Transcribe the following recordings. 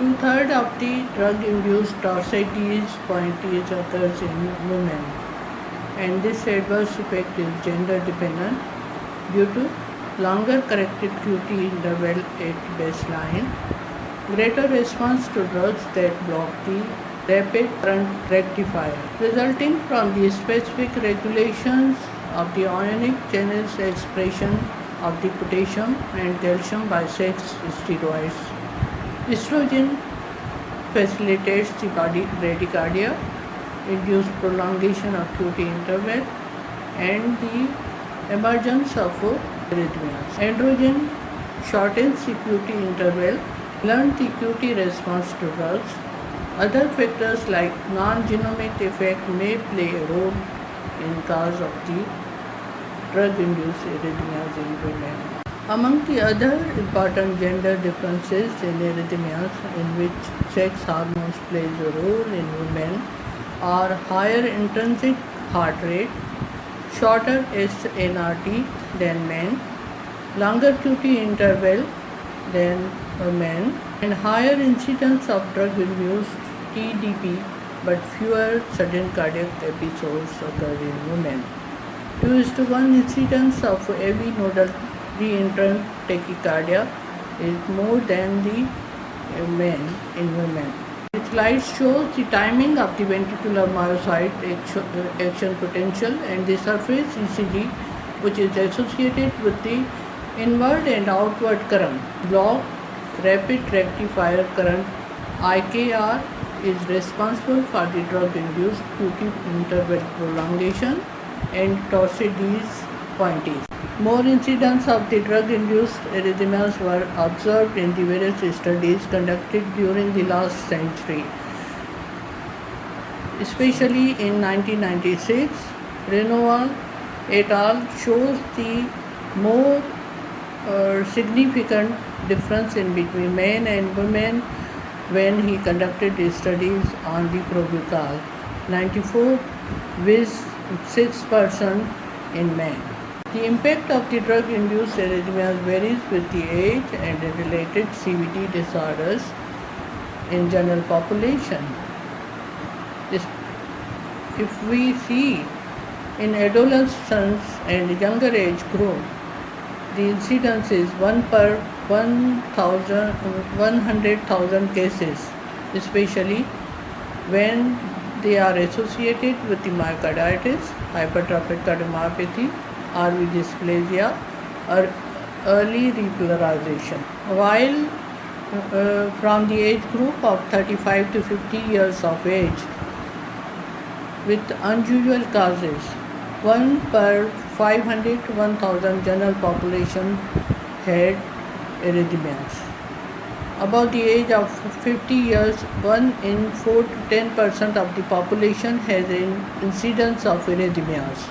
Two-thirds of the drug-induced torsades pointes occurs in women, and this adverse effect is gender-dependent due to longer corrected QT interval at baseline, greater response to drugs that block the rapid current rectifier, resulting from the specific regulations of the ionic channels expression of the potassium and calcium by sex steroids. Estrogen facilitates the body bradycardia, induced prolongation of QT interval, and the emergence of arrhythmias. Androgen shortens the QT interval, blunts the QT response to drugs. Other factors like non-genomic effect may play a role in cause of the drug-induced arrhythmias in women. Among the other important gender differences in arrhythmias in which sex hormones plays a role in women are higher intrinsic heart rate, shorter SNRT than men, longer QT interval than men, and higher incidence of drug-induced TDP, but fewer sudden cardiac episodes occur in women. 2:1 incidence of AV nodal reentrant tachycardia is more than the men in women. The slide shows the timing of the ventricular myocyte action potential and the surface ECG, which is associated with the inward and outward current. Block rapid rectifier current IKR is responsible for the drug-induced QT interval prolongation and torsades pointes. More incidents of the drug-induced arrhythmias were observed in the various studies conducted during the last century. Especially in 1996, Renoir et al. Shows the more significant difference in between men and women when he conducted his studies on the Probucal, 94 with 6% in men. The impact of the drug-induced arrhythmias varies with the age and the related CVD disorders in general population. If we see in adolescents and younger age group, the incidence is 1 per 100,000 cases, especially when they are associated with the myocarditis, hypertrophic cardiomyopathy, RV dysplasia, or early repolarization. While from the age group of 35 to 50 years of age, with unusual causes, 1 per 500 to 1000 general population had arrhythmias. Above the age of 50 years, 1 in 4 to 10% of the population has an incidence of arrhythmias,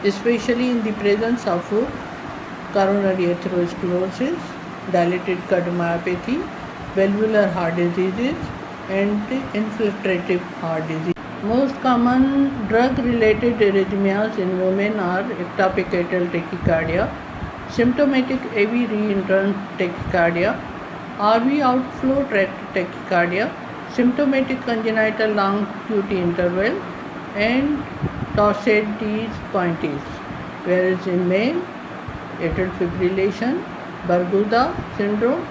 especially in the presence of coronary atherosclerosis, dilated cardiomyopathy, valvular heart diseases, and infiltrative heart disease. Most common drug-related arrhythmias in women are ectopic atrial tachycardia, symptomatic AV reentrant tachycardia, RV outflow tract tachycardia, symptomatic congenital long QT interval, and torsades pointes, whereas in men, atrial fibrillation, Barguda syndrome,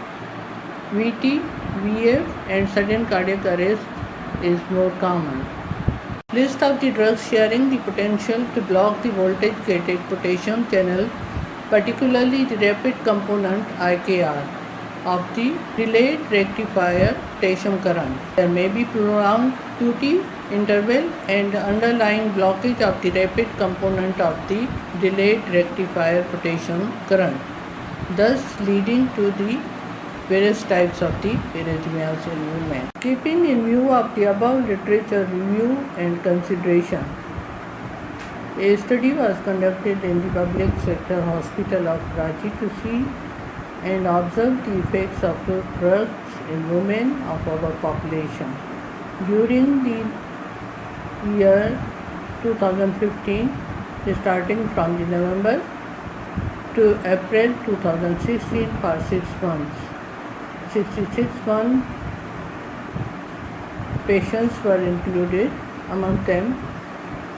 VT, VF, and sudden cardiac arrest is more common. List of the drugs sharing the potential to block the voltage-gated potassium channel, particularly the rapid component IKR of the delayed rectifier potassium current. There may be prolonged QT interval and underlying blockage of the rapid component of the delayed rectifier potassium current, thus leading to the various types of the arrhythmias in women. Keeping in view of the above literature review and consideration, a study was conducted in the public sector hospital of Karachi to see and observe the effects of the drugs in women of our population. During the year 2015, starting from November to April 2016 for 6 months. 66 patients were included. Among them,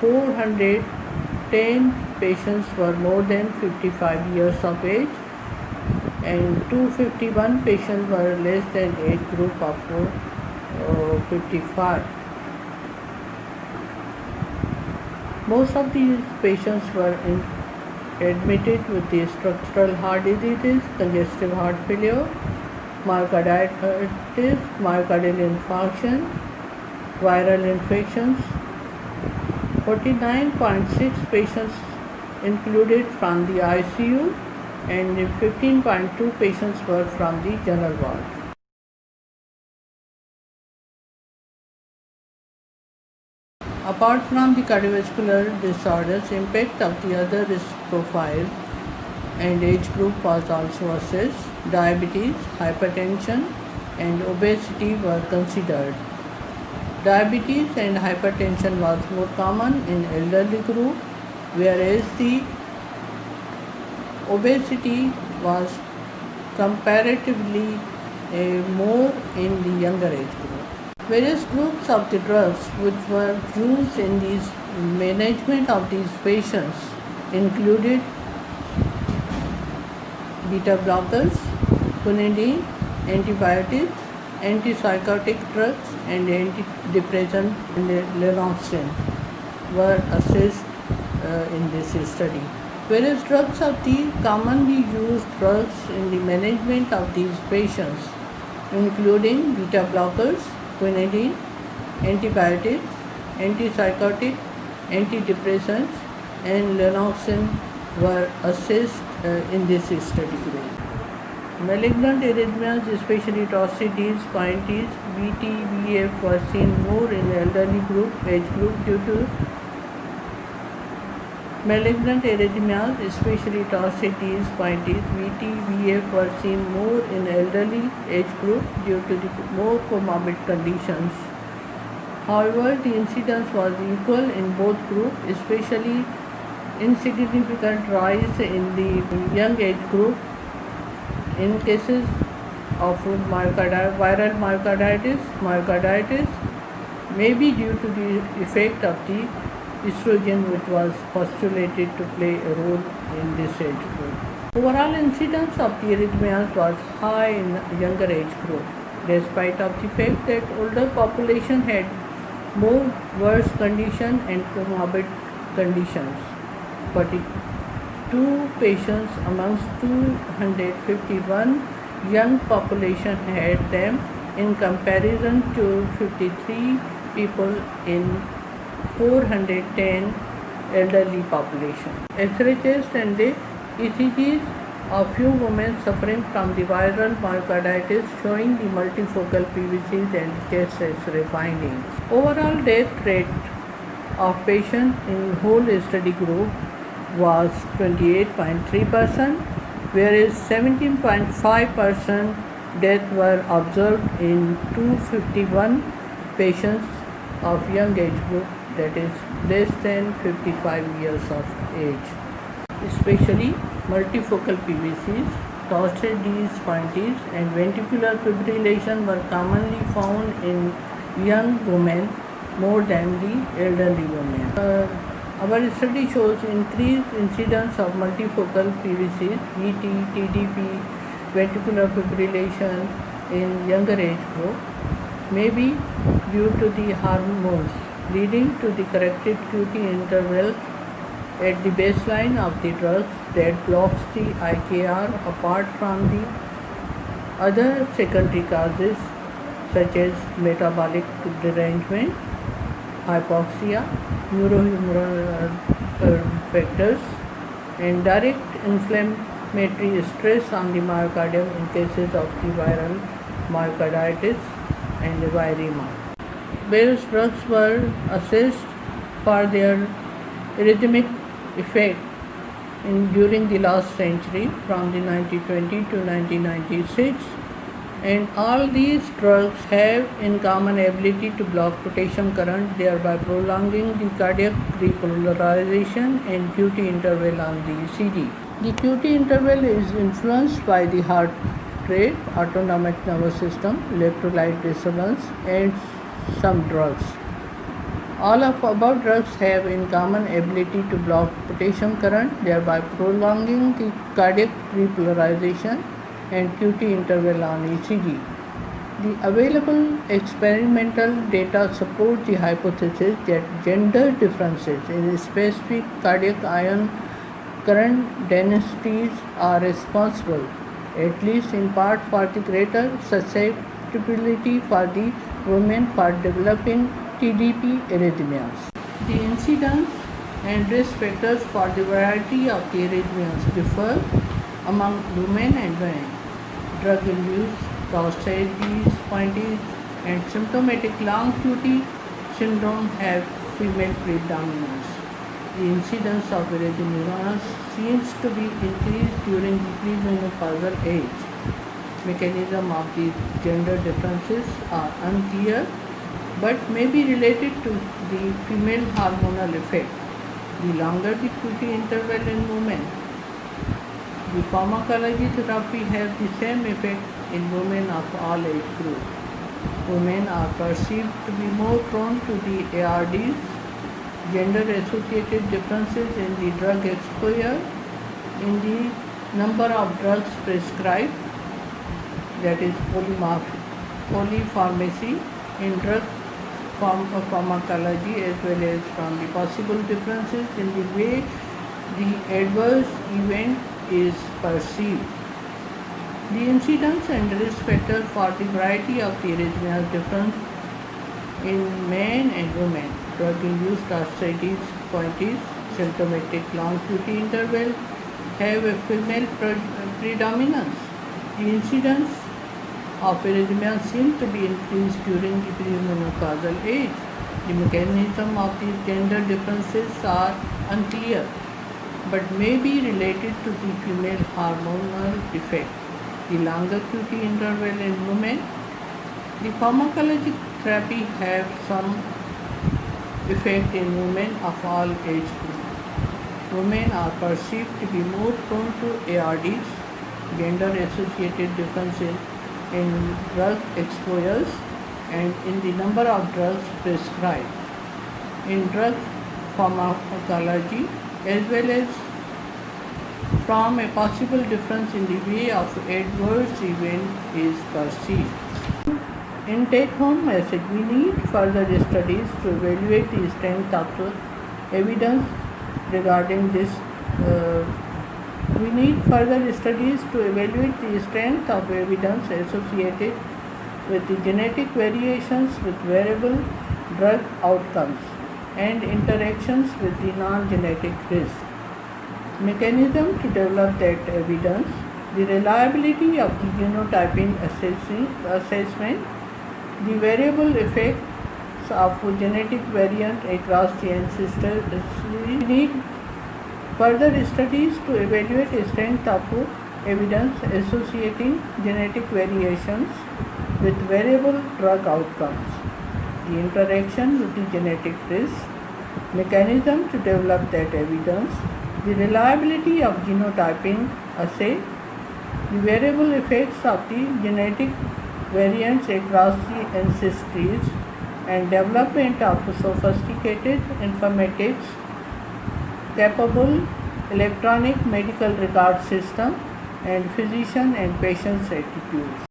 410 patients were more than 55 years of age and 251 patients were less than age group of 55. Most of these patients were admitted with the structural heart diseases, congestive heart failure, myocarditis, myocardial infarction, viral infections. 49.6 patients included from the ICU and 15.2 patients were from the general ward. Apart from the cardiovascular disorders, impact of the other risk profiles and age group was also assessed. Diabetes, hypertension and obesity were considered. Diabetes and hypertension was more common in elderly group, whereas the obesity was comparatively more in the younger age group. Various groups of the drugs which were used in the management of these patients included beta blockers, quinidine, antibiotics, antipsychotic drugs and antidepressant and lanoxin were assessed in this study. Various drugs are the commonly used drugs in the management of these patients, including beta blockers, quinidine, antibiotics, antipsychotic, antidepressants, and lanoxin were assessed in this study group. Malignant arrhythmias, especially Torsades, pointes, VT, VF, were seen more in elderly age group due to malignant arrhythmias, especially Torsades, pointes, VT, VF, were seen more in elderly age group due to the more comorbid conditions. However, the incidence was equal in both groups, especially insignificant rise in the young age group in cases of viral myocarditis may be due to the effect of the estrogen which was postulated to play a role in this age group. Overall incidence of the arrhythmias was high in younger age group, despite of the fact that older population had more worse condition and comorbid conditions. 42 patients amongst 251 young population had them in comparison to 53 people in 410 elderly population. X-ray chest and the ECGs of few women suffering from the viral myocarditis showing the multifocal PVCs and chest X-ray findings. Overall death rate of patients in whole study group was 28.3%, whereas 17.5% death were observed in 251 patients of young age group, that is less than 55 years of age. Especially multifocal PVCs, Torsades, pointes and ventricular fibrillation were commonly found in young women more than the elderly women. Our study shows increased incidence of multifocal PVCs, VT, TDP, ventricular fibrillation in younger age group may be due to the hormones, leading to the corrected QT interval at the baseline of the drugs that blocks the IKR apart from the other secondary causes such as metabolic derangement, hypoxia, neurohumoral factors, and direct inflammatory stress on the myocardium in cases of the viral myocarditis and viremia. Various drugs were assessed for their arrhythmic effect during the last century from the 1920 to 1996, and all these drugs have in common ability to block potassium current, thereby prolonging the cardiac repolarization and QT interval on the ECG. The QT interval is influenced by the heart rate, autonomic nervous system, electrolyte disturbance, and some drugs. All of above drugs have in common ability to block potassium current, thereby prolonging the cardiac repolarization and QT interval on ECG. The available experimental data support the hypothesis that gender differences in specific cardiac ion current densities are responsible, at least in part, for the greater susceptibility for the women for developing TDP arrhythmias. The incidence and risk factors for the variety of the arrhythmias differ among women and men. Drug-induced prostatitis and symptomatic long QT syndrome have female predominance. The incidence of arrhythmias seems to be increased during the premenopausal age. Mechanism of the gender differences are unclear but may be related to the female hormonal effect. The longer the QT interval in women, the pharmacology therapy has the same effect in women of all age groups. Women are perceived to be more prone to the ARDs. Gender-associated differences in the drug exposure, in the number of drugs prescribed, that is polypharmacy, in drug pharmacology, as well as from the possible differences in the way the adverse event is perceived. The incidence and risk factor for the variety of the arrhythmias differ in men and women. Drug-induced prostatitis, symptomatic long QT interval have a female predominance. The incidence of arrhythmia seems to be increased during the premenopausal age. The mechanism of these gender differences are unclear but may be related to the female hormonal effect. The longer QT interval in women, the pharmacologic therapy have some effect in women of all age groups. Women are perceived to be more prone to ARDs, gender-associated differences in drug exposures, and in the number of drugs prescribed. In drug pharmacology, as well as from a possible difference in the way of adverse event is perceived. In take-home message, we need further studies to evaluate the strength of the evidence regarding this. We need further studies to evaluate the strength of evidence associated with the genetic variations with variable drug outcomes and interactions with the non-genetic risk. Mechanism to develop that evidence, the reliability of the genotyping assessment, the variable effects of genetic variant across the ancestors. We need further studies to evaluate the strength of evidence associating genetic variations with variable drug outcomes, the interaction with the genetic risk, mechanism to develop that evidence, the reliability of genotyping assay, the variable effects of the genetic variants across the ancestries, and development of sophisticated informatics capable electronic medical record system and physician and patient's attitudes.